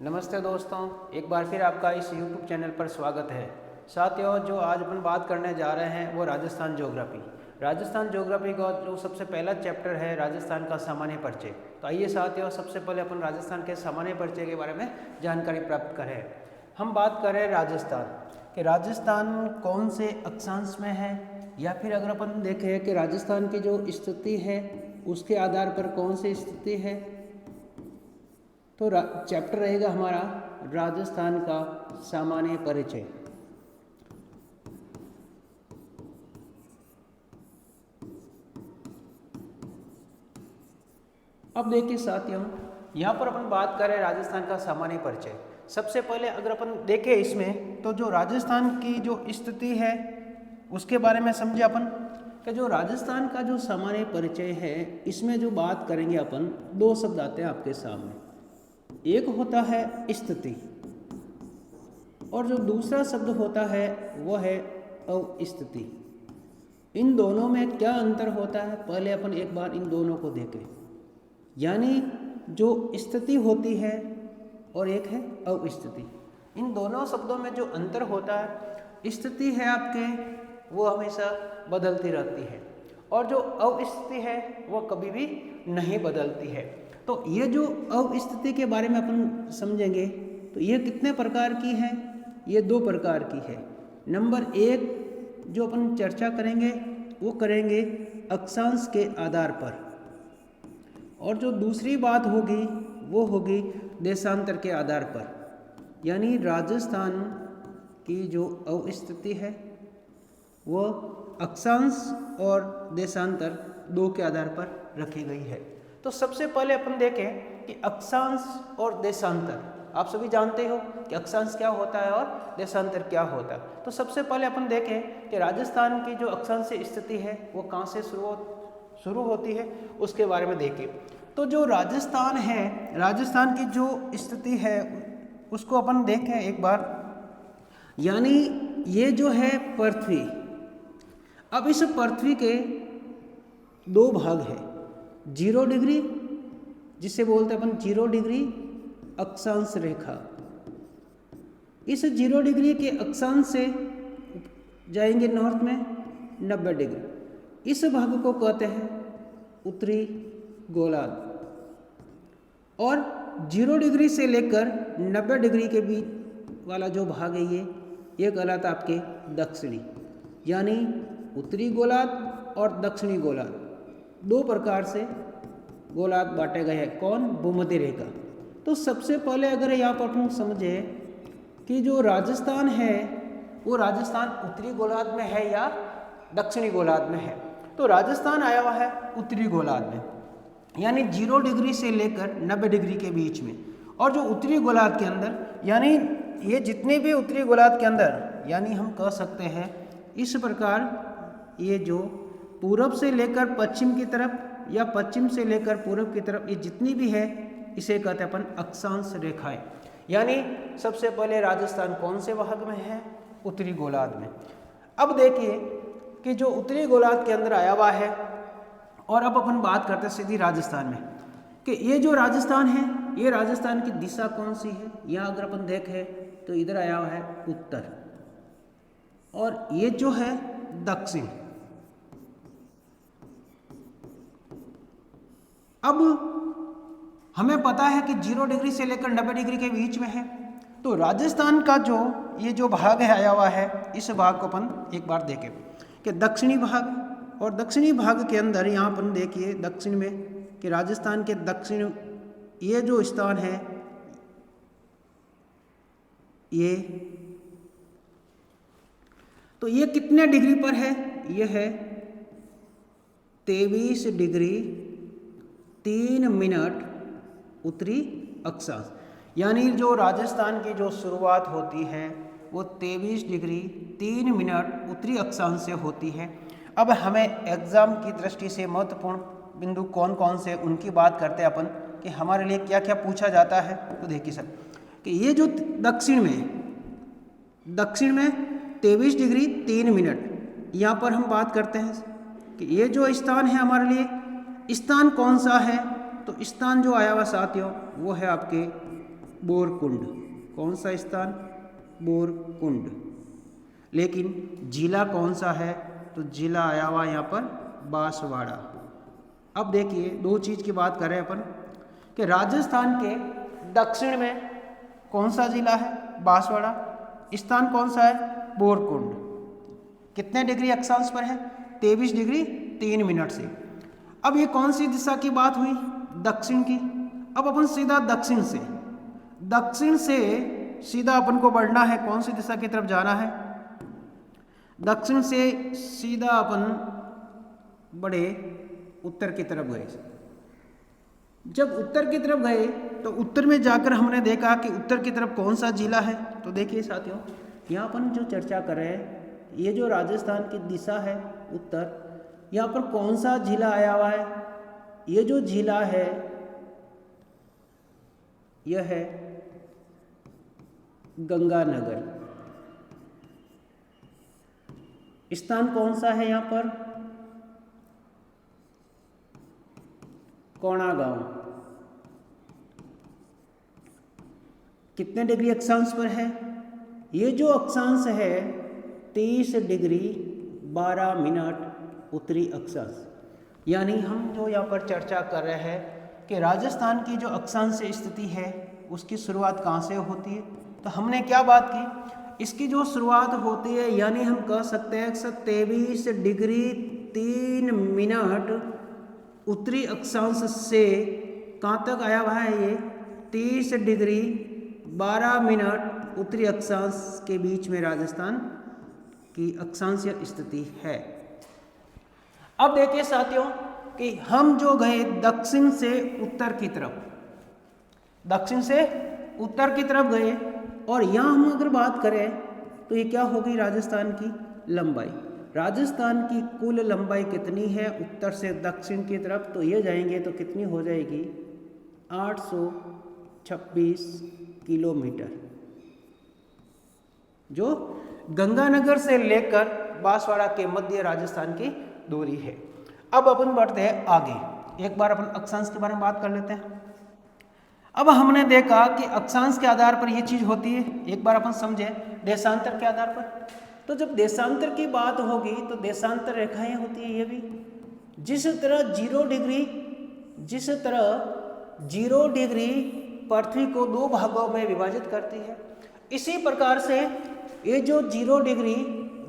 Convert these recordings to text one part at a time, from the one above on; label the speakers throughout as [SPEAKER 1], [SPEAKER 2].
[SPEAKER 1] नमस्ते दोस्तों, एक बार फिर आपका इस YouTube चैनल पर स्वागत है। साथियों, जो आज अपन बात करने जा रहे हैं वो राजस्थान ज्योग्राफी। राजस्थान ज्योग्राफी का जो सबसे पहला चैप्टर है राजस्थान का सामान्य परिचय। तो आइए साथियों, सबसे पहले अपन राजस्थान के सामान्य परिचय के बारे में जानकारी प्राप्त करें। हम बात करें राजस्थान कि राजस्थान कौन से अक्षांश में है, या फिर अगर अपन देखें कि राजस्थान की जो स्थिति है उसके आधार पर कौन सी स्थिति है, तो चैप्टर रहेगा हमारा राजस्थान का सामान्य परिचय। अब देखिए साथियों, यहाँ पर अपन बात करें राजस्थान का सामान्य परिचय। सबसे पहले अगर अपन देखें इसमें, तो जो राजस्थान की जो स्थिति है उसके बारे में समझे अपन कि जो राजस्थान का जो सामान्य परिचय है इसमें जो बात करेंगे अपन, दो शब्द आते हैं आपके सामने। एक होता है स्थिति और जो दूसरा शब्द होता है वह है अवस्थिति। इन दोनों में क्या अंतर होता है, पहले अपन एक बार इन दोनों को देखें। यानी जो स्थिति होती है और एक है अवस्थिति। इन दोनों शब्दों में जो अंतर होता है, स्थिति है आपके वो हमेशा बदलती रहती है और जो अवस्थिति है वो कभी भी नहीं बदलती है। तो ये जो अवस्थिति के बारे में अपन समझेंगे तो ये कितने प्रकार की है, ये दो प्रकार की है। नंबर एक जो अपन चर्चा करेंगे वो करेंगे अक्षांश के आधार पर, और जो दूसरी बात होगी वो होगी देशांतर के आधार पर। यानी राजस्थान की जो अवस्थिति है वो अक्षांश और देशांतर दो के आधार पर रखी गई है। तो सबसे पहले अपन देखें कि अक्षांश और देशांतर। आप सभी जानते हो कि अक्षांश क्या होता है और देशांतर क्या होता है। तो सबसे पहले अपन देखें कि राजस्थान की जो अक्षांश स्थिति है वो कहाँ से शुरू होती है उसके बारे में देखें। तो जो राजस्थान है, राजस्थान की जो स्थिति है उसको अपन देखें एक बार। यानी ये जो है पृथ्वी, अब इस पृथ्वी के दो भाग है। 0 डिग्री जिसे बोलते हैं अपन 0 डिग्री अक्षांश रेखा। इस 0 डिग्री के अक्षांश से जाएंगे नॉर्थ में 90 डिग्री। इस भाग को कहते हैं उत्तरी गोलार्ध। और 0 डिग्री से लेकर 90 डिग्री के बीच वाला जो भाग है ये कहलाता आपके दक्षिणी। यानी उत्तरी गोलार्ध और दक्षिणी गोलार्ध दो प्रकार से गोलार्ध बांटे गए हैं। कौन? भूमध्य रेखा। तो सबसे पहले अगर यहाँ पर हम समझे कि जो राजस्थान है वो राजस्थान उत्तरी गोलार्ध में है या दक्षिणी गोलार्ध में है, तो राजस्थान आया हुआ है उत्तरी गोलार्ध में, यानी 0 डिग्री से लेकर 90 डिग्री के बीच में। और जो उत्तरी गोलार्ध के अंदर, यानी ये जितने भी उत्तरी गोलार्ध के अंदर, यानी हम कह सकते हैं इस प्रकार ये जो पूरब से लेकर पश्चिम की तरफ या पश्चिम से लेकर पूरब की तरफ ये जितनी भी है इसे कहते हैं अपन अक्षांश रेखाएं। यानी सबसे पहले राजस्थान कौन से भाग में है? उत्तरी गोलार्ध में। अब देखिए कि जो उत्तरी गोलार्ध के अंदर आया हुआ है, और अब अपन बात करते हैं सीधी राजस्थान में कि ये जो राजस्थान है ये राजस्थान की दिशा कौन सी है। यहाँ अगर अपन देखें तो इधर आया हुआ है उत्तर, और ये जो है दक्षिण। अब हमें पता है कि 0 डिग्री से लेकर 90 डिग्री के बीच में है। तो राजस्थान का जो ये जो भाग है आया हुआ है, इस भाग को अपन एक बार देखें कि दक्षिणी भाग, और दक्षिणी भाग के अंदर यहाँ अपन देखिए दक्षिण में कि राजस्थान के दक्षिण ये जो स्थान है ये, तो ये कितने डिग्री पर है? ये है 23 डिग्री 3 मिनट उत्तरी अक्षांश। यानी जो राजस्थान की जो शुरुआत होती है वो 23 डिग्री 3 मिनट उत्तरी अक्षांश से होती है। अब हमें एग्जाम की दृष्टि से महत्वपूर्ण बिंदु कौन कौन से उनकी बात करते हैं अपन कि हमारे लिए क्या क्या पूछा जाता है। तो देखिए सर कि ये जो दक्षिण में 23 डिग्री 3 मिनट यहाँ पर हम बात करते हैं कि ये जो स्थान है हमारे लिए स्थान कौन सा है। तो स्थान जो आया हुआ साथियों वो है आपके बोरकुंड। कौन सा स्थान? बोरकुंड। लेकिन जिला कौन सा है? तो जिला आया हुआ यहाँ पर बांसवाड़ा। अब देखिए दो चीज़ की बात कर रहे हैं अपन कि राजस्थान के दक्षिण में कौन सा जिला है? बांसवाड़ा। स्थान कौन सा है? बोरकुंड। कितने डिग्री अक्षांश पर है? 23 डिग्री 3 मिनट से। अब ये कौन सी दिशा की बात हुई? दक्षिण की। अब अपन सीधा दक्षिण से सीधा अपन को बढ़ना है, कौन सी दिशा की तरफ जाना है? दक्षिण से सीधा अपन बढ़े, उत्तर की तरफ गए। जब उत्तर की तरफ गए तो उत्तर में जाकर हमने देखा कि उत्तर की तरफ कौन सा जिला है। तो देखिए साथियों, यहाँ अपन जो चर्चा कर रहे हैं, ये जो राजस्थान की दिशा है उत्तर, यहाँ पर कौन सा जिला आया हुआ है? ये जो जिला है यह है गंगानगर। स्थान कौन सा है यहाँ पर? कोणा गांव। कितने डिग्री अक्षांश पर है? ये जो अक्षांश है 23 डिग्री 12 मिनट उत्तरी अक्षांश। यानी हम जो यहाँ पर चर्चा कर रहे हैं कि राजस्थान की जो अक्षांश स्थिति है उसकी शुरुआत कहाँ से होती है? तो हमने क्या बात की, इसकी जो शुरुआत होती है, यानी हम कह सकते हैं 23 डिग्री 3 मिनट उत्तरी अक्षांश से कहाँ तक आया हुआ है? ये 30 डिग्री 12 मिनट उत्तरी अक्षांश के बीच में राजस्थान की अक्षांशीय स्थिति है। अब देखिए साथियों कि हम जो गए दक्षिण से उत्तर की तरफ, दक्षिण से उत्तर की तरफ गए, और यहाँ हम अगर बात करें तो ये क्या होगी? राजस्थान की लंबाई। राजस्थान की कुल लंबाई कितनी है उत्तर से दक्षिण की तरफ? तो ये जाएंगे तो कितनी हो जाएगी? 826 किलोमीटर, जो गंगानगर से लेकर बांसवाड़ा के मध्य राजस्थान की दूरी है। अब अपन बढ़ते हैं आगे, एक बार अपन अक्षांश के बारे में बात कर लेते हैं। अब हमने देखा कि अक्षांश के आधार पर ये चीज होती है, एक बार अपन समझे देशांतर के आधार पर। तो जब देशांतर की बात होगी तो देशांतर रेखाएं होती है ये भी। जिस तरह 0 डिग्री पृथ्वी को 2 भागों में विभाजित करती है, इसी प्रकार से ये जो 0 डिग्री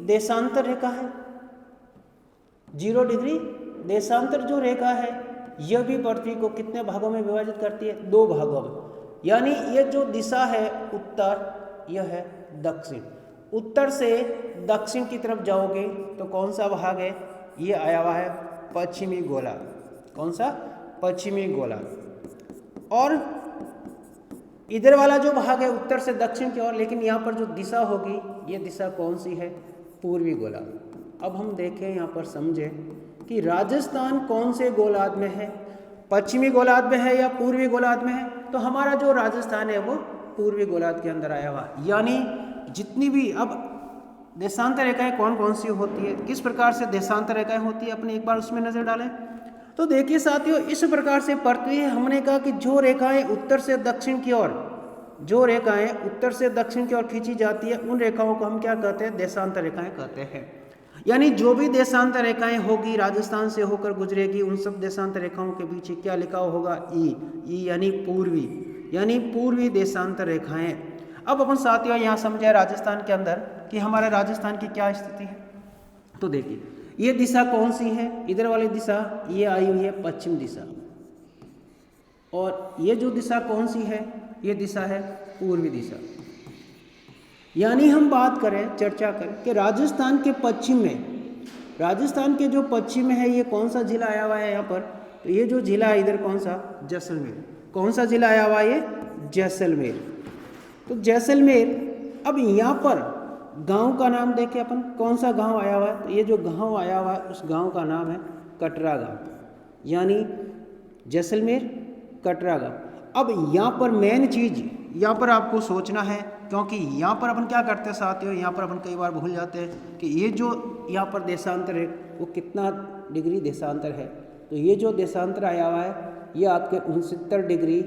[SPEAKER 1] देशांतर रेखा है, 0 डिग्री देशांतर जो रेखा है, यह भी पृथ्वी को कितने भागों में विभाजित करती है? 2 भागों में। यानी ये जो दिशा है उत्तर, यह है दक्षिण। उत्तर से दक्षिण की तरफ जाओगे तो कौन सा भाग है? ये आया हुआ है पश्चिमी गोलार्ध। कौन सा? पश्चिमी गोलार्ध। और इधर वाला जो भाग है उत्तर से दक्षिण की ओर, लेकिन यहाँ पर जो दिशा होगी, ये दिशा कौन सी है? पूर्वी गोलार्ध। अब हम देखें यहाँ पर समझें कि राजस्थान कौन से गोलार्ध में है? पश्चिमी गोलार्ध में है या पूर्वी गोलार्ध में है? तो हमारा जो राजस्थान है वो पूर्वी गोलार्ध के अंदर आया हुआ। यानी जितनी भी अब देशांतर रेखाएं कौन कौन सी होती है, किस प्रकार से देशांतर रेखाएं होती है, अपने एक बार उसमें नजर डालें। तो देखिए साथियों, इस प्रकार से पृथ्वी, हमने कहा कि जो रेखाएं उत्तर से दक्षिण की ओर, जो रेखाएं उत्तर से दक्षिण की ओर खींची जाती है, उन रेखाओं को हम क्या कहते हैं? देशांतर रेखाएं कहते हैं। यानी जो भी देशांतर रेखाएं होगी राजस्थान से होकर गुजरेगी, उन सब देशांतर रेखाओं के पीछे क्या लिखा होगा? ई यानी पूर्वी, यानी पूर्वी देशांतर रेखाएं। अब अपन साथियों यहाँ समझे राजस्थान के अंदर कि हमारे राजस्थान की क्या स्थिति है। तो देखिए ये दिशा कौन सी है? इधर वाली दिशा ये आई हुई है पश्चिम दिशा, और ये जो दिशा कौन सी है? ये दिशा है पूर्वी दिशा। यानी हम बात करें, चर्चा करें कि राजस्थान के पश्चिम में, राजस्थान के जो पश्चिम में है, ये कौन सा जिला आया हुआ है यहाँ पर? तो ये जो जिला है इधर कौन सा? जैसलमेर। कौन सा जिला आया हुआ है? ये जैसलमेर। तो जैसलमेर, अब यहाँ पर गांव का नाम देखें अपन, कौन सा गांव आया हुआ है? तो ये जो गांव आया हुआ है उस गांव का नाम है कटरा गांव। यानी जैसलमेर कटरा गांव। अब यहाँ पर मेन चीज यहाँ पर आपको सोचना है, क्योंकि यहाँ पर अपन क्या करते हैं साथियों, यहाँ पर अपन कई बार भूल जाते हैं कि ये जो यहाँ पर देशांतर है वो कितना डिग्री देशांतर है। तो ये जो देशांतर आया हुआ है ये आपके 69 डिग्री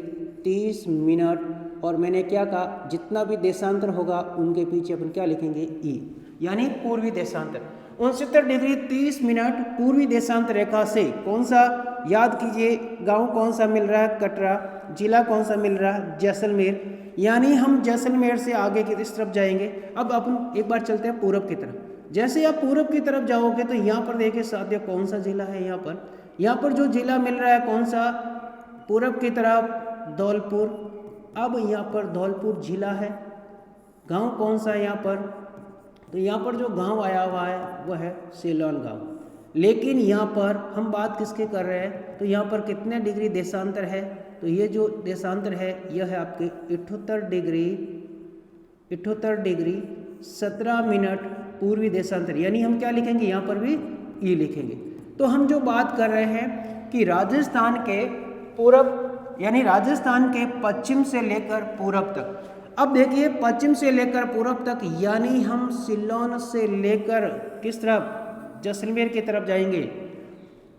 [SPEAKER 1] 30 मिनट और मैंने क्या कहा, जितना भी देशांतर होगा उनके पीछे अपन क्या लिखेंगे, ई, यानी पूर्वी देशांतर। 69 डिग्री 30 मिनट पूर्वी देशांतर रेखा से कौन सा, याद कीजिए, गांव कौन सा मिल रहा है, कटरा, जिला कौन सा मिल रहा है, जैसलमेर, यानी हम जैसलमेर से आगे की इस तरफ जाएंगे। अब अपन एक बार चलते हैं पूरब की तरफ। जैसे आप पूरब की तरफ जाओगे तो यहाँ पर देखिए साथियों कौन सा जिला है, यहाँ पर जो जिला मिल रहा है कौन सा, पूरब की तरफ धौलपुर। अब यहाँ पर धौलपुर जिला है, गांव कौन सा है यहाँ पर, तो यहाँ पर जो गांव आया हुआ है वह है सीलोन गांव। लेकिन यहाँ पर हम बात किसके कर रहे हैं, तो यहाँ पर कितने डिग्री देशांतर है, तो ये जो देशांतर है यह है आपके 78 डिग्री 17 मिनट पूर्वी देशांतर, यानी हम क्या लिखेंगे, यहाँ पर भी ई लिखेंगे। तो हम जो बात कर रहे हैं कि राजस्थान के पूरब यानी राजस्थान के पश्चिम से लेकर पूरब तक। अब देखिए पश्चिम से लेकर पूरब तक, यानी हम सिलोन से लेकर किस तरफ, जैसलमेर की तरफ जाएंगे,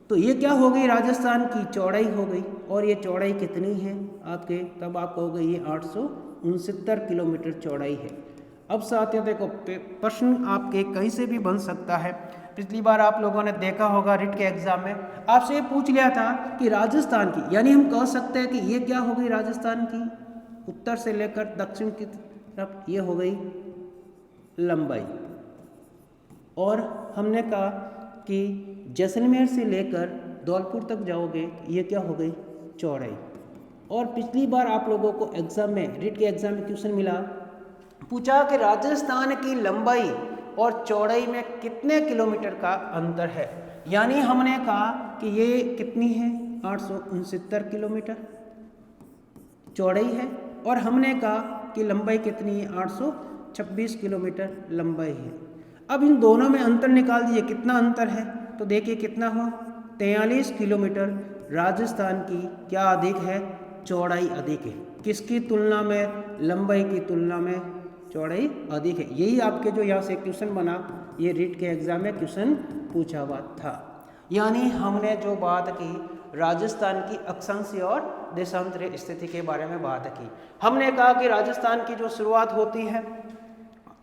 [SPEAKER 1] तो ये क्या हो गई, राजस्थान की चौड़ाई हो गई। और ये चौड़ाई कितनी है आपके, तब आपको हो गई ये 869 किलोमीटर चौड़ाई है। अब साथियों देखो प्रश्न आपके कहीं से भी बन सकता है। पिछली बार आप लोगों ने देखा होगा रिट के एग्जाम में आपसे ये पूछ लिया था कि राजस्थान की, यानी हम कह सकते हैं कि ये क्या हो गई, राजस्थान की उत्तर से लेकर दक्षिण की तरफ ये हो गई लंबाई। और हमने कहा कि जैसलमेर से लेकर धौलपुर तक जाओगे ये क्या हो गई, चौड़ाई। और पिछली बार आप लोगों को एग्जाम में, रिट के एग्जाम में क्वेश्चन मिला, पूछा कि राजस्थान की लंबाई और चौड़ाई में कितने किलोमीटर का अंतर है, यानी हमने कहा कि ये कितनी है, 869 किलोमीटर चौड़ाई है, और हमने कहा कि लंबाई कितनी है, 826 किलोमीटर लंबाई है। अब इन दोनों में अंतर निकाल दीजिए, कितना अंतर है, तो देखिए कितना हुआ, 43 किलोमीटर राजस्थान की क्या अधिक है, चौड़ाई अधिक है। किसकी तुलना में, लंबाई की तुलना में चौड़ाई अधिक है। यही आपके जो यहाँ से क्वेश्चन बना, ये रीट के एग्जाम में क्वेश्चन पूछा हुआ था। यानी हमने जो बात की राजस्थान की अक्षांशीय और देशांतरीय स्थिति के बारे में बात की। हमने कहा कि राजस्थान की जो शुरुआत होती है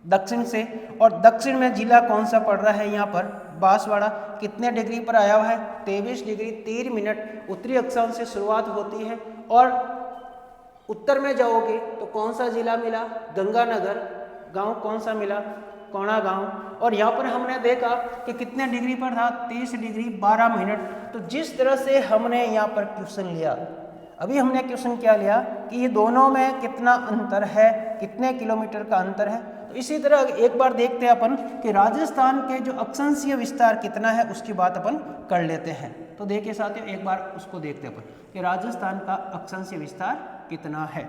[SPEAKER 1] दक्षिण से, और दक्षिण में जिला कौन सा पड़ रहा है, यहाँ पर बांसवाड़ा, कितने डिग्री पर आया हुआ है, 23 डिग्री 3 मिनट उत्तरी अक्षांश से शुरुआत होती है। और उत्तर में जाओगे तो कौन सा जिला मिला, गंगानगर, गांव कौन सा मिला, कोणा गांव। और यहाँ पर हमने देखा कि कितने डिग्री पर था, 23 डिग्री 12 मिनट। तो जिस तरह से हमने यहाँ पर क्वेश्चन लिया, अभी हमने क्वेश्चन क्या लिया कि ये दोनों में कितना अंतर है, कितने किलोमीटर का अंतर है। तो इसी तरह एक बार देखते हैं अपन कि राजस्थान के जो अक्षांशीय विस्तार कितना है उसकी बात अपन कर लेते हैं। तो देखिए साथियों एक बार उसको देखते हैं अपन कि राजस्थान का अक्षांशीय विस्तार कितना है।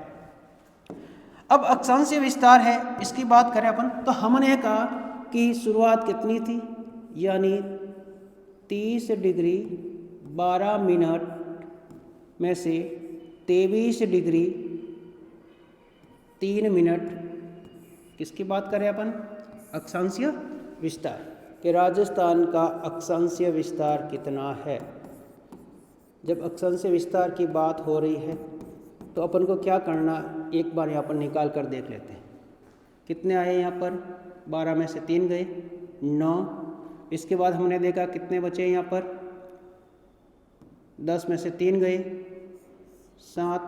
[SPEAKER 1] अब अक्षांशीय विस्तार है इसकी बात करें अपन, तो हमने कहा कि शुरुआत कितनी थी, यानी 30 डिग्री 12 मिनट में से 23 डिग्री 3 मिनट, किसकी बात करें अपन, अक्षांशीय विस्तार, कि राजस्थान का अक्षांशीय विस्तार कितना है। जब अक्षांशीय विस्तार की बात हो रही है तो अपन को क्या करना, एक बार यहाँ पर निकाल कर देख लेते हैं। कितने आए यहाँ पर, 12 में से 3 गए, 9। इसके बाद हमने देखा कितने बचे यहाँ पर, 10 में से 3 गए, 7,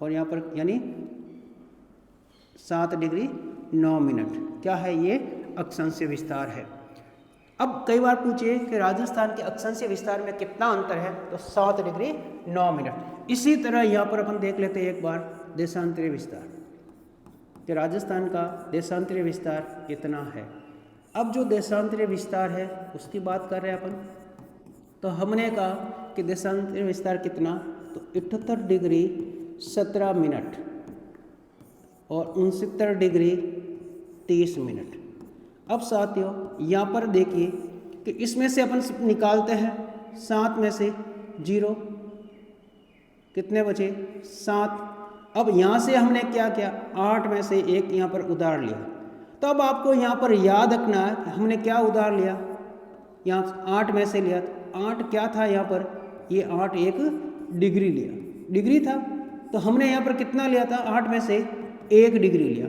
[SPEAKER 1] और यहाँ पर यानी 7 डिग्री 9 मिनट, क्या है ये, अक्षांशीय विस्तार है। अब कई बार पूछे कि राजस्थान के अक्षांशीय विस्तार में कितना अंतर है, तो 7 डिग्री 9 मिनट। इसी तरह यहाँ पर अपन देख लेते हैं एक बार देशांतरीय विस्तार, कि राजस्थान का देशांतरीय विस्तार कितना है। अब जो देशांतरीय विस्तार है उसकी बात कर रहे हैं अपन, तो हमने कहा कि देशांतरीय विस्तार कितना, तो 78 डिग्री 17 मिनट और 69 डिग्री 30 मिनट। अब साथियों यहाँ पर देखिए कि इसमें से अपन निकालते हैं 7 में से 0, कितने बचे, 7। अब यहाँ से हमने क्या किया, 8 में से 1 यहाँ पर उधार लिया। तो अब आपको यहाँ पर याद रखना है कि हमने क्या उधार लिया, यहाँ 8 में से लिया। 8 क्या था यहाँ पर, ये 8 एक डिग्री लिया, डिग्री था, तो हमने यहाँ पर कितना लिया था, 8 में से 1 डिग्री लिया।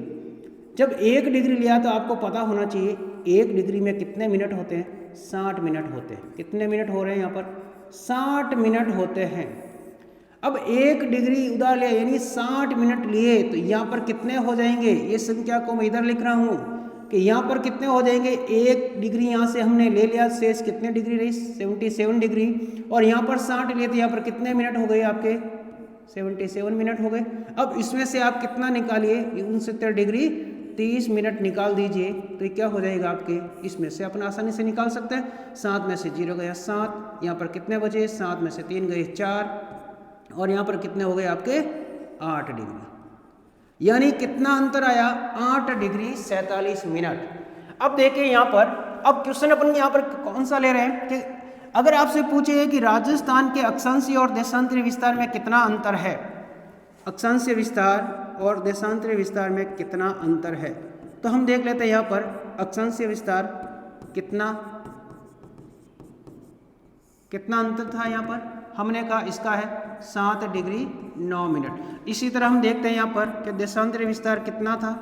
[SPEAKER 1] जब 1 डिग्री लिया तो आपको पता होना चाहिए 1 डिग्री में कितने मिनट होते हैं, 60 मिनट होते हैं। कितने मिनट हो रहे हैं यहाँ पर, 60 मिनट होते हैं। अब 1 डिग्री उधर लिया यानी 60 मिनट लिए, तो यहाँ पर कितने हो जाएंगे, ये संख्या को मैं इधर लिख रहा हूँ कि यहाँ पर कितने हो जाएंगे, 1 डिग्री यहाँ से हमने ले लिया, शेष कितने डिग्री रही, 77 डिग्री, और यहाँ पर 60 लिए तो यहाँ पर कितने मिनट हो गए आपके, 77 मिनट हो गए। अब इसमें से आप कितना निकालिए, 69 डिग्री 30 मिनट निकाल दीजिए, तो ये क्या हो जाएगा आपके, इसमें से अपन आसानी से निकाल सकते हैं। 7 में से 0 गया 7, यहाँ पर कितने बचे, 7 में से 3 गए 4, और यहाँ पर कितने हो गए आपके 8 डिग्री, यानी कितना अंतर आया, 8 डिग्री 47 मिनट। अब देखिए यहाँ पर, अब क्वेश्चन अपन यहाँ पर कौन सा ले रहे हैं कि अगर आपसे पूछे कि राजस्थान के अक्षांशीय और देशांतरीय विस्तार में कितना अंतर है, अक्षांशीय विस्तार और देशांतरीय विस्तार में कितना अंतर है, तो हम देख लेते हैं यहाँ पर अक्षांशीय विस्तार कितना अंतर था। यहाँ पर हमने कहा इसका है 7 डिग्री 9 मिनट। इसी तरह हम देखते हैं यहाँ पर कि देशांतरीय विस्तार कितना था,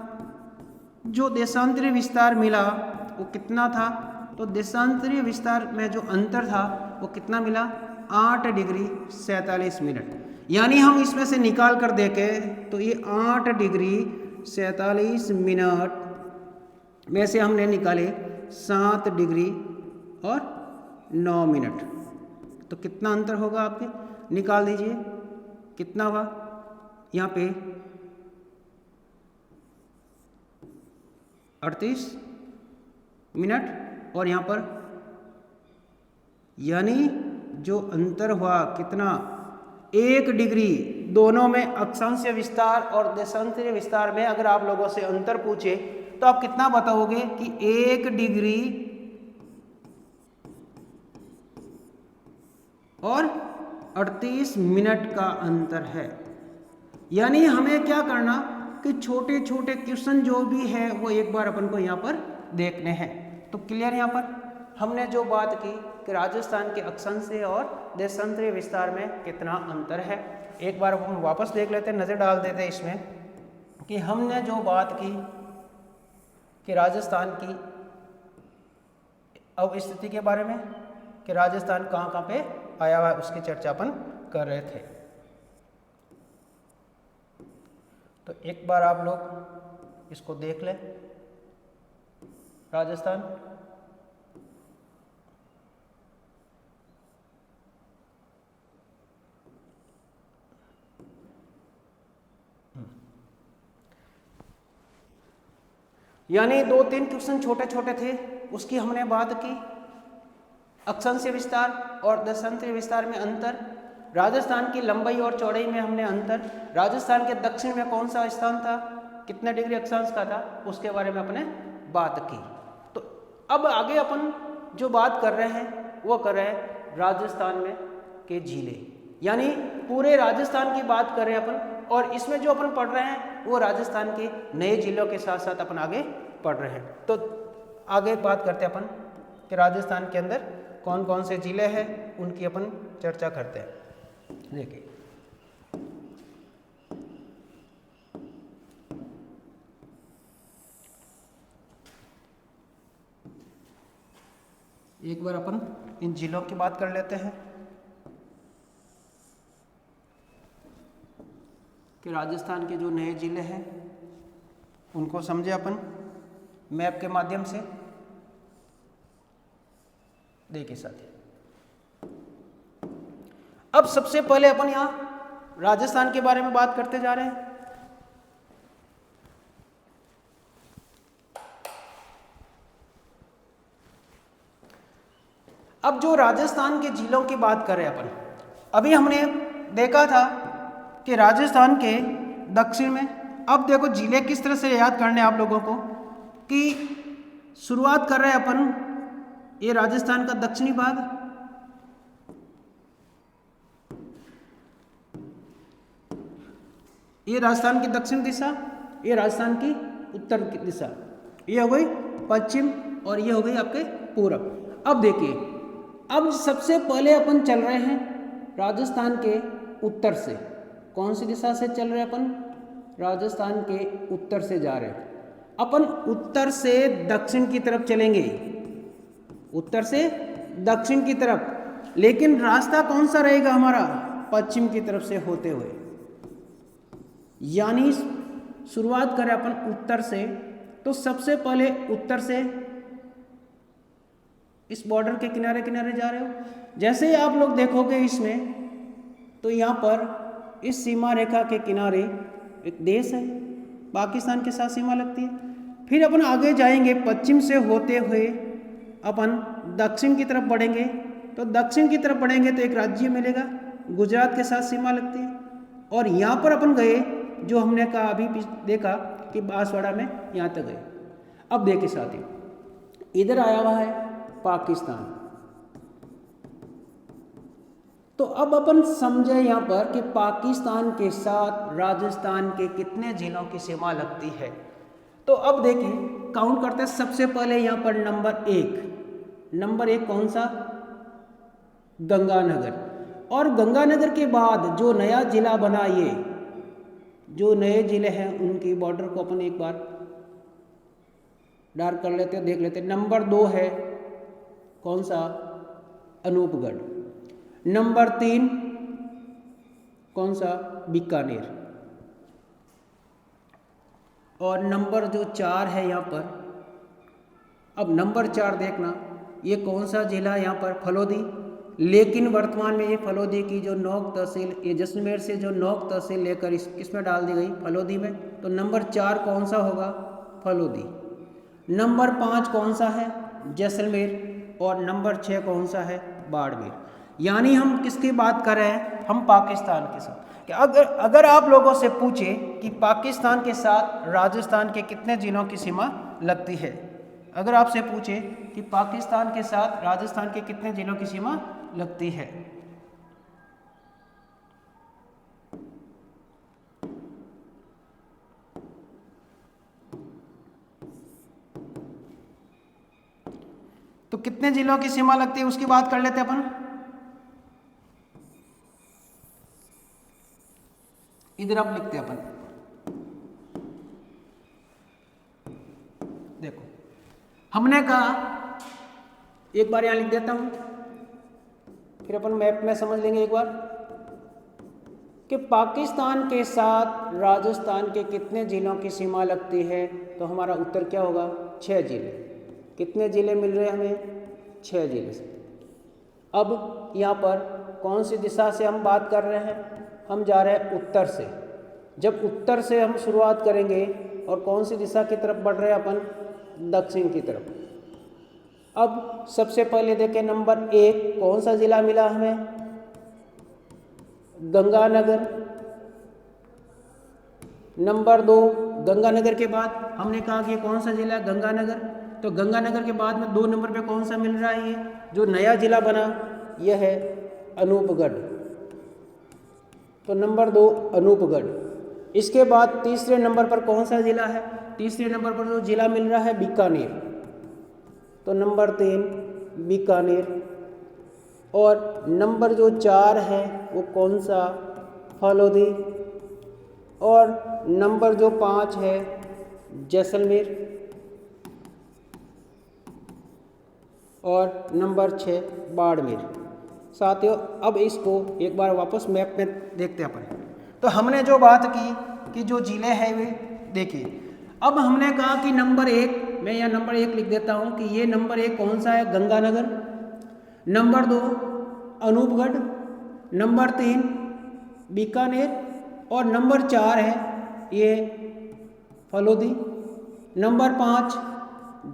[SPEAKER 1] जो देशांतरीय विस्तार मिला वो कितना था, तो देशांतरीय विस्तार में जो अंतर था वो कितना मिला, 8 डिग्री 47 मिनट। यानी हम इसमें से निकाल कर देखें तो ये 8 डिग्री 47 मिनट में से हमने निकाले 7 डिग्री और 9 मिनट, तो कितना अंतर होगा आपके, निकाल दीजिए कितना हुआ, यहाँ पे 38 मिनट और यहाँ पर, यानी जो अंतर हुआ कितना, 1 डिग्री। दोनों में अक्षांशीय विस्तार और देशांतरीय विस्तार में अगर आप लोगों से अंतर पूछे तो आप कितना बताओगे कि 1 डिग्री और 38 मिनट का अंतर है। यानी हमें क्या करना कि छोटे छोटे क्वेश्चन जो भी है वो एक बार अपन को यहाँ पर देखने हैं। तो क्लियर, यहाँ पर हमने जो बात की कि राजस्थान के अक्षांशीय और देशांतरीय विस्तार में कितना अंतर है, एक बार हम वापस देख लेते हैं, नज़र डाल देते हैं इसमें कि हमने जो बात की कि राजस्थान की अब स्थिति के बारे में कि राजस्थान कहाँ कहाँ पे आया हुआ है उसकी चर्चा अपन कर रहे थे। तो एक बार आप लोग इसको देख लें, राजस्थान यानी 2-3 क्वेश्चन छोटे छोटे थे, उसकी हमने बात की। अक्षांशीय विस्तार और देशांतरीय विस्तार में अंतर, राजस्थान की लंबाई और चौड़ाई में हमने अंतर, राजस्थान के दक्षिण में कौन सा स्थान था, कितने डिग्री अक्षांश का था, उसके बारे में अपने बात की। तो अब आगे अपन जो बात कर रहे हैं वो कर रहे हैं राजस्थान में के जिले, यानी पूरे राजस्थान की बात कर रहे हैं अपन, और इसमें जो अपन पढ़ रहे हैं वो राजस्थान के नए जिलों के साथ साथ अपन आगे पढ़ रहे हैं। तो आगे बात करते हैं अपन कि राजस्थान के अंदर कौन कौन से जिले हैं, उनकी अपन चर्चा करते हैं। देखिए, एक बार अपन इन जिलों की बात कर लेते हैं कि राजस्थान के जो नए जिले हैं उनको समझे अपन मैप के माध्यम से। देखिए साथी, अब सबसे पहले अपन यहाँ राजस्थान के बारे में बात करते जा रहे हैं। अब जो राजस्थान के जिलों की बात कर रहे हैं अपन, अभी हमने देखा था कि राजस्थान के दक्षिण में, अब देखो जिले किस तरह से याद करने आप लोगों को कि शुरुआत कर रहे हैं अपन, ये राजस्थान का दक्षिणी भाग, ये राजस्थान की दक्षिण दिशा, ये राजस्थान की उत्तर की दिशा, ये हो गई पश्चिम और ये हो गई आपके पूरब। अब देखिए, अब सबसे पहले अपन चल रहे हैं राजस्थान के उत्तर से। कौन सी दिशा से चल रहे अपन? राजस्थान के उत्तर से जा रहे हैं। अपन उत्तर से दक्षिण की तरफ चलेंगे, उत्तर से दक्षिण की तरफ, लेकिन रास्ता कौन सा रहेगा हमारा? पश्चिम की तरफ से होते हुए। यानी शुरुआत करें अपन उत्तर से, तो सबसे पहले उत्तर से इस बॉर्डर के किनारे किनारे जा रहे हो। जैसे ही आप लोग देखोगे इसमें, तो यहाँ पर इस सीमा रेखा के किनारे एक देश है, पाकिस्तान के साथ सीमा लगती है। फिर अपन आगे जाएंगे, पश्चिम से होते हुए अपन दक्षिण की तरफ बढ़ेंगे, तो दक्षिण की तरफ बढ़ेंगे तो एक राज्य मिलेगा, गुजरात के साथ सीमा लगती है। और यहाँ पर अपन गए, जो हमने कहा अभी देखा कि बांसवाड़ा में यहाँ तक गए। अब देखिए साथियों, इधर आया हुआ है पाकिस्तान। तो अब अपन समझे यहाँ पर कि पाकिस्तान के साथ राजस्थान के कितने जिलों की सीमा लगती है। तो अब देखिए काउंट करते हैं। सबसे पहले यहाँ पर नंबर एक कौन सा? गंगानगर। और गंगानगर के बाद जो नया जिला बना, ये जो नए जिले हैं उनकी बॉर्डर को अपन एक बार डार्क कर लेते हैं, देख लेते हैं। नंबर 2 है कौन सा? अनूपगढ़। नंबर 3 कौन सा? बीकानेर। और नंबर जो 4 है यहाँ पर, अब नंबर 4 देखना, ये कौन सा जिला है यहाँ पर? फलोदी। लेकिन वर्तमान में ये फलोदी की जो नौक तहसील, ये जैसलमेर से जो नौक तहसील लेकर किसमें डाल दी गई? फलोदी में। तो नंबर 4 कौन सा होगा? फलोदी। नंबर 5 कौन सा है? जैसलमेर। और नंबर 6 कौन सा है? बाड़मेर। यानी हम किसकी बात कर रहे हैं? हम पाकिस्तान के साथ। कि अगर आप लोगों से पूछे कि पाकिस्तान के साथ राजस्थान के कितने जिलों की सीमा लगती है, अगर आपसे पूछे कि पाकिस्तान के साथ राजस्थान के कितने जिलों की सीमा लगती है, तो कितने जिलों की सीमा लगती है उसकी बात कर लेते हैं अपन। इधर आप लिखते हैं अपन, देखो हमने कहा, एक बार यहां लिख देता हूं, फिर अपन मैप में समझ लेंगे एक बार कि पाकिस्तान के साथ राजस्थान के कितने जिलों की सीमा लगती है। तो हमारा उत्तर क्या होगा? 6 जिले। कितने जिले मिल रहे हैं हमें? 6 जिले से। अब यहाँ पर कौन सी दिशा से हम बात कर रहे हैं? हम जा रहे हैं उत्तर से। जब उत्तर से हम शुरुआत करेंगे और कौन सी दिशा की तरफ बढ़ रहे हैं अपन? दक्षिण की तरफ। अब सबसे पहले देखें, नंबर 1 कौन सा जिला मिला हमें? गंगानगर। नंबर 2 गंगानगर के बाद हमने कहा कि कौन सा जिला? गंगानगर। तो गंगानगर के बाद में 2 नंबर पे कौन सा मिल रहा है? ये जो नया जिला बना, यह है अनूपगढ़। तो नंबर 2 अनूपगढ़। इसके बाद तीसरे नंबर पर कौन सा जिला है? तीसरे नंबर पर जो जिला मिल रहा है बीकानेर। तो नंबर 3 बीकानेर। और नंबर जो 4 है वो कौन सा? फलोदी। और नंबर जो 5 है जैसलमेर। और नंबर 6 बाड़मेर। साथियों अब इसको एक बार वापस मैप में देखते हैं अपन। तो हमने जो बात की कि जो जिले हैं वे देखिए। अब हमने कहा कि नंबर 1, मैं यहाँ नंबर 1 लिख देता हूँ कि ये नंबर 1 कौन सा है? गंगानगर। नंबर 2 अनूपगढ़। नंबर 3 बीकानेर। और नंबर 4 है ये फलोदी। नंबर 5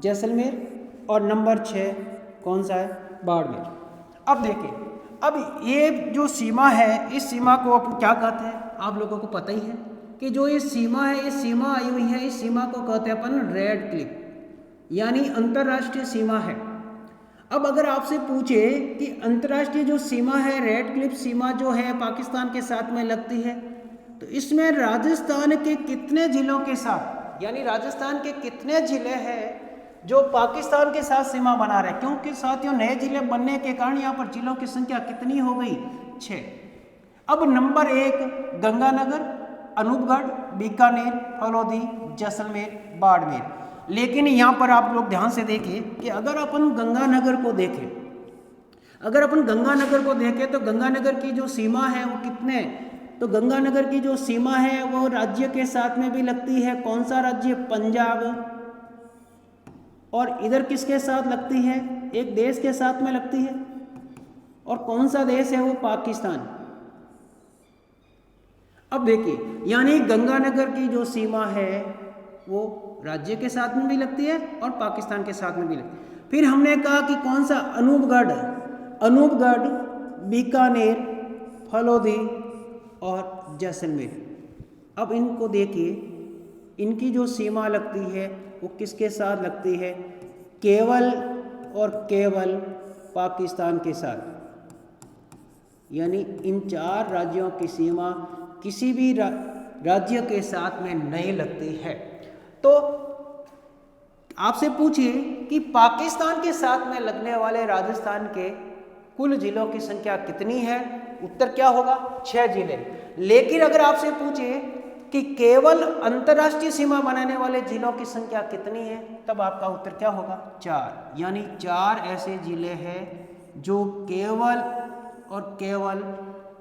[SPEAKER 1] जैसलमेर। और नंबर 6 कौन सा है? बाड़मेर। अब देखिए, अब ये जो सीमा है, इस सीमा को अपन क्या कहते हैं? आप लोगों को पता ही है कि जो ये सीमा है, ये सीमा आई हुई है, इस सीमा को कहते हैं अपन रेड क्लिप, यानी अंतर्राष्ट्रीय सीमा है। अब अगर आपसे पूछे कि अंतर्राष्ट्रीय जो सीमा है, रेड क्लिप सीमा जो है पाकिस्तान के साथ में लगती है, तो इसमें राजस्थान के कितने जिलों के साथ, यानी राजस्थान के कितने जिले हैं जो पाकिस्तान के साथ सीमा बना रहे? क्योंकि साथियों नए जिले बनने के कारण यहाँ पर जिलों की संख्या कितनी हो गई? 6। अब नंबर 1 गंगानगर, अनूपगढ़, बीकानेर, फलौदी, जैसलमेर, बाड़मेर। लेकिन यहाँ पर आप लोग ध्यान से देखिए कि अगर अपन गंगानगर को देखें, तो गंगानगर की जो सीमा है वो कितने, तो गंगानगर की जो सीमा है वो राज्य के साथ में भी लगती है। कौन सा राज्य? पंजाब। और इधर किसके साथ लगती है? एक देश के साथ में लगती है। और कौन सा देश है वो? पाकिस्तान। अब देखिए, यानी गंगानगर की जो सीमा है वो राज्य के साथ में भी लगती है और पाकिस्तान के साथ में भी लगती है। फिर हमने कहा कि कौन सा? अनूपगढ़, बीकानेर, फलौदी और जैसलमेर। अब इनको देखिए, इनकी जो सीमा लगती है वो किसके साथ लगती है? केवल और केवल पाकिस्तान के साथ। यानी इन 4 राज्यों की सीमा किसी भी राज्य के साथ में नहीं लगती है। तो आपसे पूछिए कि पाकिस्तान के साथ में लगने वाले राजस्थान के कुल जिलों की संख्या कितनी है? उत्तर क्या होगा? 6 जिले। लेकिन अगर आपसे पूछे कि केवल अंतर्राष्ट्रीय सीमा बनाने वाले जिलों की संख्या कितनी है, तब आपका उत्तर क्या होगा? 4। यानी 4 ऐसे जिले हैं जो केवल और केवल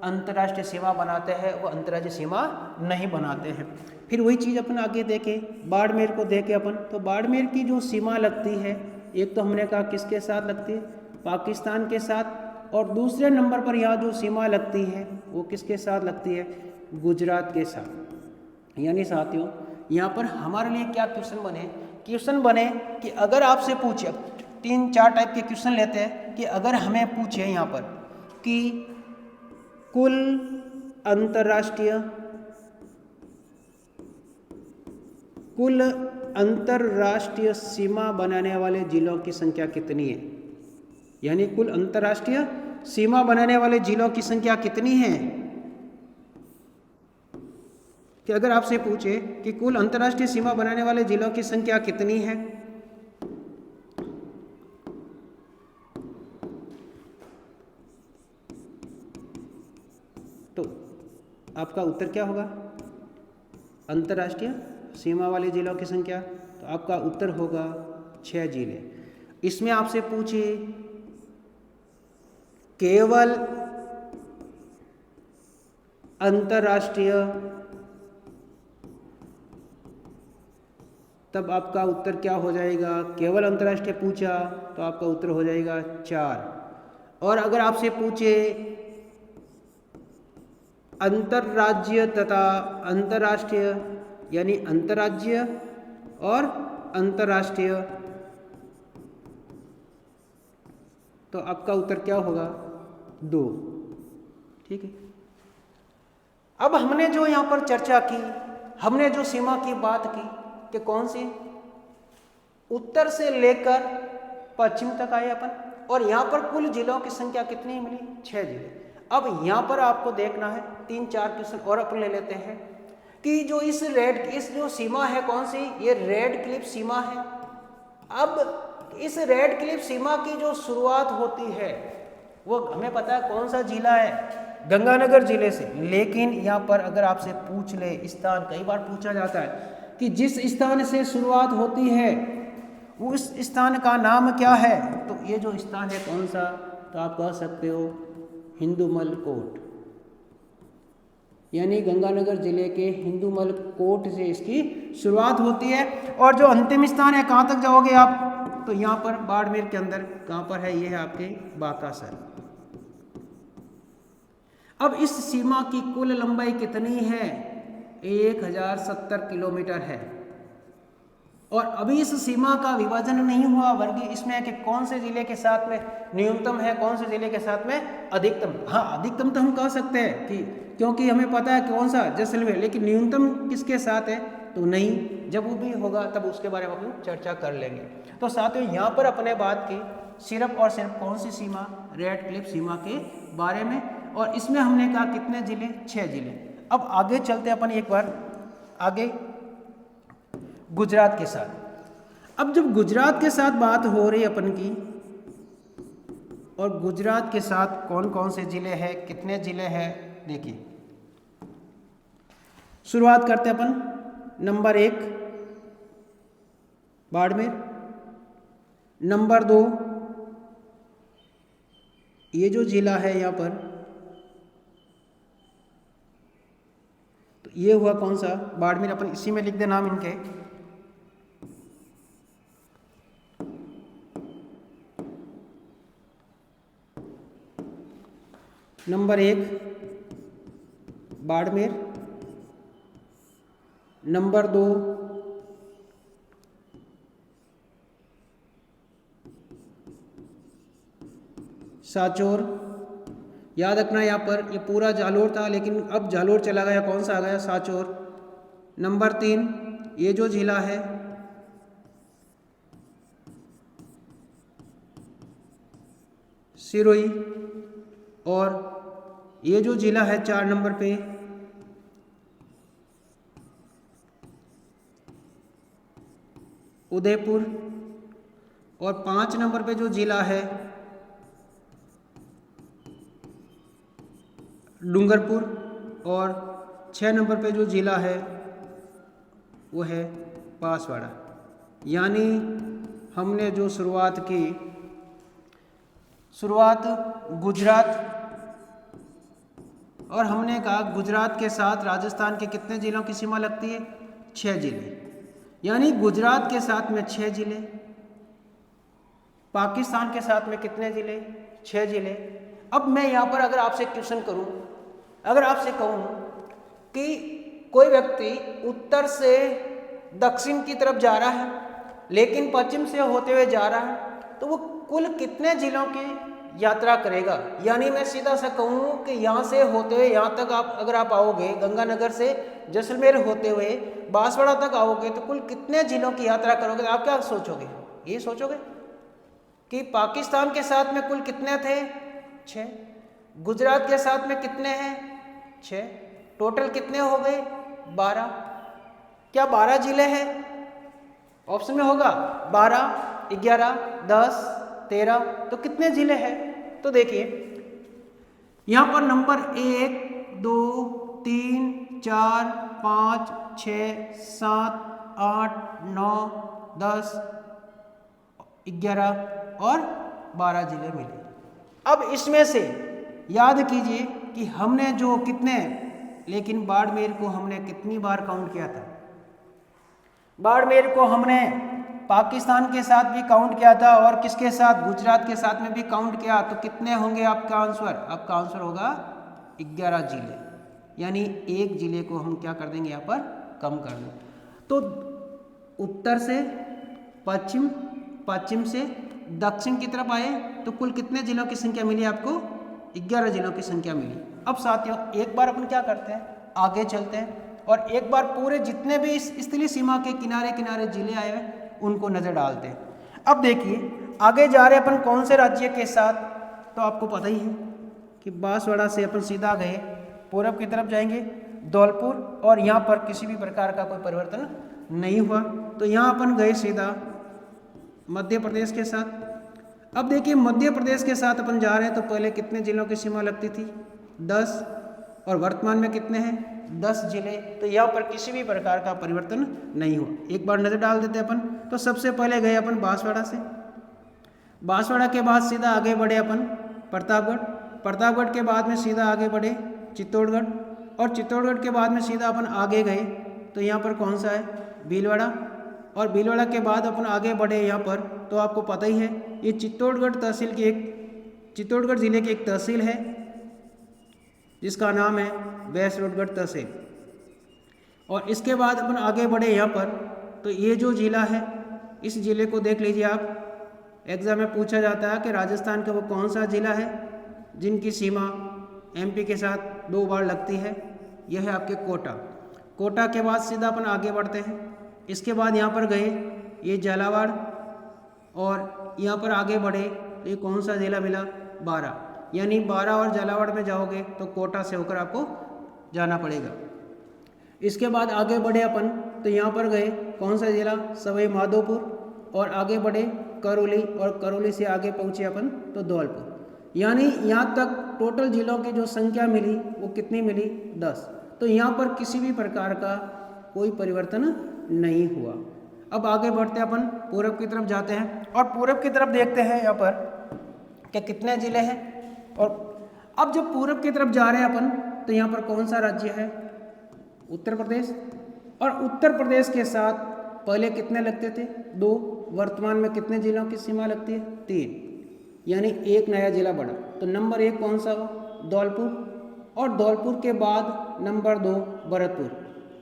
[SPEAKER 1] अंतर्राष्ट्रीय सीमा बनाते हैं, वो अंतर्राष्ट्रीय सीमा नहीं बनाते हैं। फिर वही चीज़ अपन आगे देखें, बाड़मेर को देखें अपन, तो बाड़मेर की जो सीमा लगती है, एक तो हमने कहा किसके साथ लगती है? पाकिस्तान के साथ। और दूसरे नंबर पर यहाँ जो सीमा लगती है वो किसके साथ लगती है? गुजरात के साथ। यानी साथियों, यहाँ पर हमारे लिए क्या क्वेश्चन बने कि अगर आपसे पूछे, 3-4 टाइप के क्वेश्चन लेते हैं कि अगर हमें पूछे यहाँ पर कि कुल अंतर्राष्ट्रीय सीमा बनाने वाले जिलों की संख्या कितनी है? यानी कुल अंतर्राष्ट्रीय सीमा बनाने वाले जिलों की संख्या कितनी है? कि अगर आपसे पूछे कि कुल अंतर्राष्ट्रीय सीमा बनाने वाले जिलों की संख्या कितनी है, तो आपका उत्तर क्या होगा? अंतर्राष्ट्रीय सीमा वाले जिलों की संख्या, तो आपका उत्तर होगा 6 जिले। इसमें आपसे पूछे केवल अंतर्राष्ट्रीय, तब आपका उत्तर क्या हो जाएगा? केवल अंतर्राष्ट्रीय पूछा तो आपका उत्तर हो जाएगा 4। और अगर आपसे पूछे अंतर्राज्य तथा अंतर्राष्ट्रीय, यानी अंतर्राज्य और अंतर्राष्ट्रीय, तो आपका उत्तर क्या होगा? 2। ठीक है। अब हमने जो यहाँ पर चर्चा की, हमने जो सीमा की बात की कि कौन सी? उत्तर से लेकर पश्चिम तक आए अपन, और यहाँ पर कुल जिलों की संख्या कितनी मिली? 6 जिले। अब यहाँ पर आपको देखना है 3-4 क्वेश्चन और अपन ले लेते हैं कि जो इस जो सीमा है कौन सी? ये रेड क्लिफ सीमा है। अब इस रेड क्लिफ सीमा की जो शुरुआत होती है वो हमें पता है कौन सा जिला है? गंगानगर जिले से। लेकिन यहाँ पर अगर आपसे पूछ ले स्थान, कई बार पूछा जाता है कि जिस स्थान से शुरुआत होती है उस स्थान का नाम क्या है? तो ये जो स्थान है कौन सा? तो आप कह सकते हो हिंदूमल कोट। यानी गंगानगर जिले के हिंदूमल कोट से इसकी शुरुआत होती है। और जो अंतिम स्थान है, कहाँ तक जाओगे आप? तो यहाँ पर बाड़मेर के अंदर कहाँ पर है? ये है आपके बाकासर। अब इस सीमा की कुल लंबाई कितनी है? 1070 किलोमीटर है। और अभी इस सीमा का विभाजन नहीं हुआ वर्गीय इसमें है कि कौन से जिले के साथ में न्यूनतम है, कौन से जिले के साथ में अधिकतम। हाँ, अधिकतम तो हम कह सकते हैं कि क्योंकि हमें पता है कौन सा जैसलमेर, लेकिन न्यूनतम किसके साथ है? तो नहीं, जब वो भी होगा तब उसके बारे में अपन चर्चा कर लेंगे। तो साथियों, यहाँ पर अपने बात की सिर्फ और सिर्फ कौन सी सीमा? रेड क्लिफ सीमा के बारे में। और इसमें हमने कहा कितने जिले? 6 जिले। अब आगे चलते अपन एक बार आगे गुजरात के साथ। अब जब गुजरात के साथ बात हो रही अपन की, और गुजरात के साथ कौन कौन से जिले हैं, कितने जिले हैं, देखिए शुरुआत करते हैं अपन। नंबर 1 बाड़मेर, नंबर 2 ये जो जिला है यहाँ पर, तो ये हुआ कौन सा, बाड़मेर। अपन इसी में लिख दे नाम इनके। Number 1 Barmer, number 2 Sanchore. याद रखना यहाँ पर ये पूरा जालोर था, लेकिन अब जालोर चला गया, कौन सा आ गया, सांचौर। नंबर 3 ये जो जिला है सिरोही, और ये जो जिला है 4 नंबर पे उदयपुर, और 5 नंबर पे जो जिला है डूंगरपुर, और 6 नंबर पे जो जिला है वो है बांसवाड़ा। यानी हमने जो शुरुआत की, शुरुआत गुजरात, और हमने कहा गुजरात के साथ राजस्थान के कितने जिलों की सीमा लगती है, 6 जिले। यानी गुजरात के साथ में 6 जिले, पाकिस्तान के साथ में कितने जिले, 6 जिले। अब मैं यहाँ पर अगर आपसे क्वेश्चन करूँ, अगर आपसे कहूँ कि कोई व्यक्ति उत्तर से दक्षिण की तरफ जा रहा है लेकिन पश्चिम से होते हुए जा रहा है, तो वो कुल कितने जिलों की यात्रा करेगा। यानी मैं सीधा सा कहूँ कि यहाँ से होते हुए यहाँ तक आप अगर आप आओगे, गंगानगर से जैसलमेर होते हुए बांसवाड़ा तक आओगे, तो कुल कितने जिलों की यात्रा करोगे। आप क्या सोचोगे, ये सोचोगे कि पाकिस्तान के साथ में कुल कितने थे, 6, गुजरात के साथ में कितने हैं, 6, टोटल कितने हो गए, 12। क्या 12 जिले हैं, ऑप्शन में होगा 12, 11, 10, 13, तो कितने जिले हैं। तो देखिए यहाँ पर नंबर 1, 2, 3, 4, 5, 6, 7, 8, 9, 10, 11 और 12 जिले मिले। अब इसमें से याद कीजिए कि हमने जो कितने, लेकिन बाड़मेर को हमने कितनी बार काउंट किया था। बाड़मेर को हमने पाकिस्तान के साथ भी काउंट किया था और किसके साथ, गुजरात के साथ में भी काउंट किया। तो कितने होंगे आपका आंसर, आपका आंसर होगा 11 जिले। यानी एक जिले को हम क्या कर देंगे, यहाँ पर कम कर देंगे। तो उत्तर से पश्चिम, पश्चिम से दक्षिण की तरफ आए तो कुल कितने जिलों की संख्या मिली आपको, 11 जिलों की संख्या मिली। अब साथियों एक बार अपन क्या करते हैं, आगे चलते हैं और एक बार पूरे जितने भी इस स्थलीय सीमा के किनारे किनारे जिले आए हैं उनको नज़र डालते हैं। अब देखिए आगे जा रहे अपन कौन से राज्य के साथ, तो आपको पता ही है कि बांसवाड़ा से अपन सीधा गए, पूरब की तरफ जाएंगे धौलपुर, और यहाँ पर किसी भी प्रकार का कोई परिवर्तन नहीं हुआ। तो यहाँ अपन गए सीधा मध्य प्रदेश के साथ। अब देखिए मध्य प्रदेश के साथ अपन जा रहे हैं, तो पहले कितने जिलों की सीमा लगती थी, 10, और वर्तमान में कितने हैं, 10 जिले। तो यहाँ पर किसी भी प्रकार का परिवर्तन नहीं हुआ। एक बार नज़र डाल देते अपन। तो सबसे पहले गए अपन बांसवाड़ा से, बांसवाड़ा के बाद सीधा आगे बढ़े अपन प्रतापगढ़, प्रतापगढ़ के बाद में सीधा आगे बढ़े चित्तौड़गढ़, और चित्तौड़गढ़ के बाद में सीधा अपन आगे गए तो यहाँ पर कौन सा है, भीलवाड़ा, और भीलवाड़ा के बाद अपन आगे बढ़े यहाँ पर, तो आपको पता ही है ये चित्तौड़गढ़ तहसील की एक, चित्तौड़गढ़ जिले की एक तहसील है जिसका नाम है बैसरोडगढ़ तहसील। और इसके बाद अपन आगे बढ़े यहाँ पर, तो ये जो जिला है इस जिले को देख लीजिए आप, एग्जाम में पूछा जाता है कि राजस्थान का वो कौन सा जिला है जिनकी सीमा एमपी के साथ 2 बार लगती है, यह है आपके कोटा। कोटा के बाद सीधा अपन आगे बढ़ते हैं। इसके बाद यहाँ पर गए ये झालावाड़, और यहाँ पर आगे बढ़े तो ये कौन सा जिला मिला, 12। यानी 12 और झालावाड़ में जाओगे तो कोटा से होकर आपको जाना पड़ेगा। इसके बाद आगे बढ़े अपन तो यहाँ पर गए कौन सा जिला, सवाई माधोपुर, और आगे बढ़े करौली, और करौली से आगे पहुँचे अपन तो धौलपुर। यानी यहाँ तक टोटल जिलों की जो संख्या मिली वो कितनी मिली 10। तो यहाँ पर किसी भी प्रकार का कोई परिवर्तन नहीं हुआ। अब आगे बढ़ते हैं, अपन पूरब की तरफ जाते हैं और पूरब की तरफ देखते हैं यहाँ पर कि कितने जिले हैं। और अब जब पूरब की तरफ जा रहे हैं अपन तो यहाँ पर कौन सा राज्य है? उत्तर प्रदेश। और उत्तर प्रदेश के साथ पहले कितने लगते थे? 2। वर्तमान में कितने जिलों की सीमा लगती है? 3, यानी एक नया जिला बढ़ा। तो नंबर 1 कौन सा हुआ? धौलपुर। और धौलपुर के बाद नंबर 2 भरतपुर।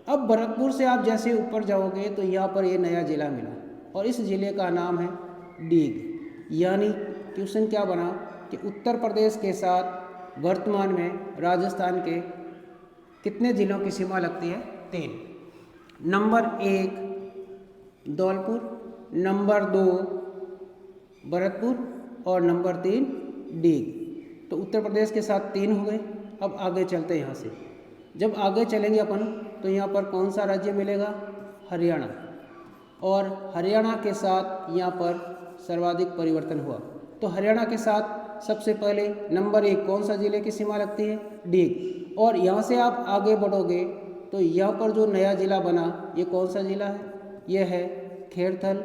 [SPEAKER 1] अब भरतपुर से आप जैसे ऊपर जाओगे तो यहाँ पर ये नया जिला मिला और इस जिले का नाम है डीग। यानी क्वेश्चन क्या बना कि उत्तर प्रदेश के साथ वर्तमान में राजस्थान के कितने जिलों की सीमा लगती है? 3। नंबर 1 धौलपुर, नंबर 2 भरतपुर और नंबर 3 डीग। तो उत्तर प्रदेश के साथ 3 हो गए। अब आगे चलते हैं यहाँ से। जब आगे चलेंगे अपन तो यहाँ पर कौन सा राज्य मिलेगा? हरियाणा। और हरियाणा के साथ यहाँ पर सर्वाधिक परिवर्तन हुआ। तो हरियाणा के साथ सबसे पहले नंबर 1 कौन सा जिले की सीमा लगती है? डीग। और यहाँ से आप आगे बढ़ोगे तो यहाँ पर जो नया जिला बना ये कौन सा जिला है? ये है खेरथल,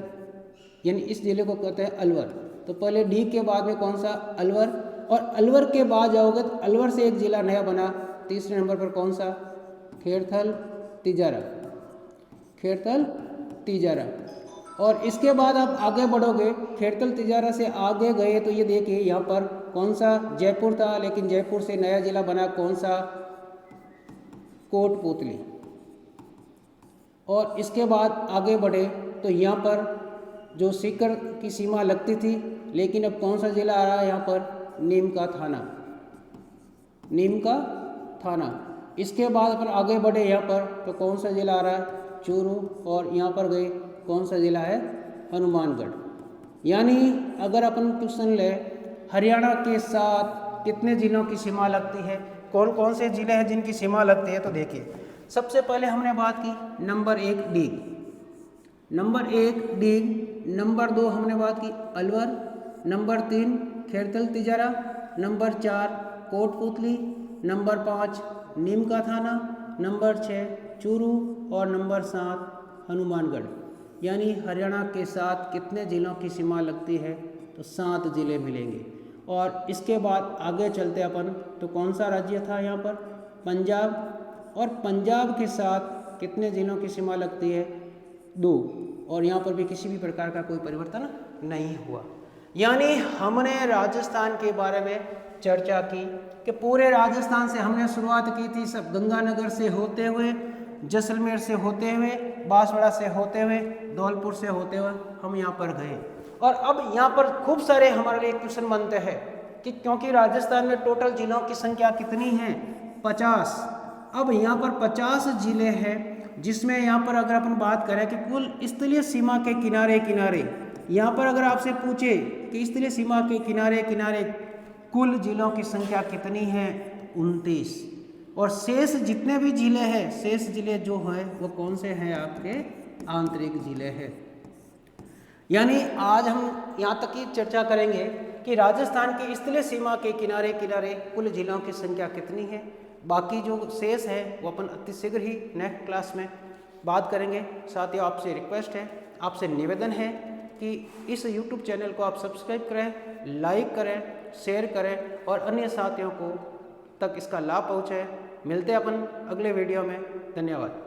[SPEAKER 1] यानी इस जिले को कहते हैं अलवर। तो पहले डीग के बाद में कौन सा? अलवर। और अलवर के बाद जाओगे तो अलवर से एक जिला नया बना, तीसरे नंबर पर कौन सा? खेरथल तिजारा। खेरथल तिजारा। और इसके बाद आप आगे बढ़ोगे, खेरथल तिजारा से आगे गए तो ये देखिए यहाँ पर कौन सा? जयपुर था, लेकिन जयपुर से नया जिला बना कौन सा? कोटपुतली। और इसके बाद आगे बढ़े तो यहाँ पर जो सीकर की सीमा लगती थी, लेकिन अब कौन सा जिला आ रहा है यहाँ पर? नीम का थाना। नीम का थाना। इसके बाद अपन आगे बढ़े यहाँ पर तो कौन सा जिला आ रहा है? चूरू। और यहाँ पर गए कौन सा जिला है? हनुमानगढ़। यानी अगर अपन क्वेश्चन ले हरियाणा के साथ कितने जिलों की सीमा लगती है, कौन कौन से जिले हैं जिनकी सीमा लगती है, तो देखिए सबसे पहले हमने बात की number 1 Deeg. Number 1 Deeg. Number 2 हमने बात की Alwar. Number 3 Khairthal Tijara. Number 4 Kotputli. Number 5 Neem Ka Thana. Number 6 Churu. और नंबर 7 हनुमानगढ़। यानी हरियाणा के साथ कितने जिलों की सीमा लगती है? तो 7 जिले मिलेंगे। और इसके बाद आगे चलते अपन तो कौन सा राज्य था यहाँ पर? पंजाब। और पंजाब के साथ कितने जिलों की सीमा लगती है? 2। और यहाँ पर भी किसी भी प्रकार का कोई परिवर्तन नहीं हुआ। यानी हमने राजस्थान के बारे में चर्चा की कि पूरे राजस्थान से हमने शुरुआत की थी, सब गंगानगर से होते हुए, जैसलमेर से होते हुए, बांसवाड़ा से होते हुए, धौलपुर से होते हुए हम यहाँ पर गए। और अब यहाँ पर खूब सारे हमारे लिए क्वेश्चन बनते हैं कि क्योंकि राजस्थान में टोटल जिलों की संख्या कितनी है? 50। अब यहाँ पर 50 जिले हैं, जिसमें यहाँ पर अगर अपन बात करें कि कुल स्थलीय सीमा के किनारे किनारे, यहाँ पर अगर आपसे पूछे कि स्थलीय सीमा के किनारे किनारे कुल जिलों की संख्या कितनी है? 29। और शेष जितने भी जिले हैं, शेष जिले जो हैं वो कौन से हैं? आपके आंतरिक जिले हैं। यानी आज हम यहाँ तक की चर्चा करेंगे कि राजस्थान की स्थलीय सीमा के किनारे किनारे कुल जिलों की संख्या कितनी है। बाकी जो शेष है वो अपन अति शीघ्र ही नेक्स्ट क्लास में बात करेंगे। साथियों, आपसे रिक्वेस्ट है, आपसे निवेदन है कि इस YouTube चैनल को आप सब्सक्राइब करें, लाइक करें, शेयर करें और अन्य साथियों को तक इसका लाभ पहुँचाएं। मिलते हैं अपन अगले वीडियो में। धन्यवाद।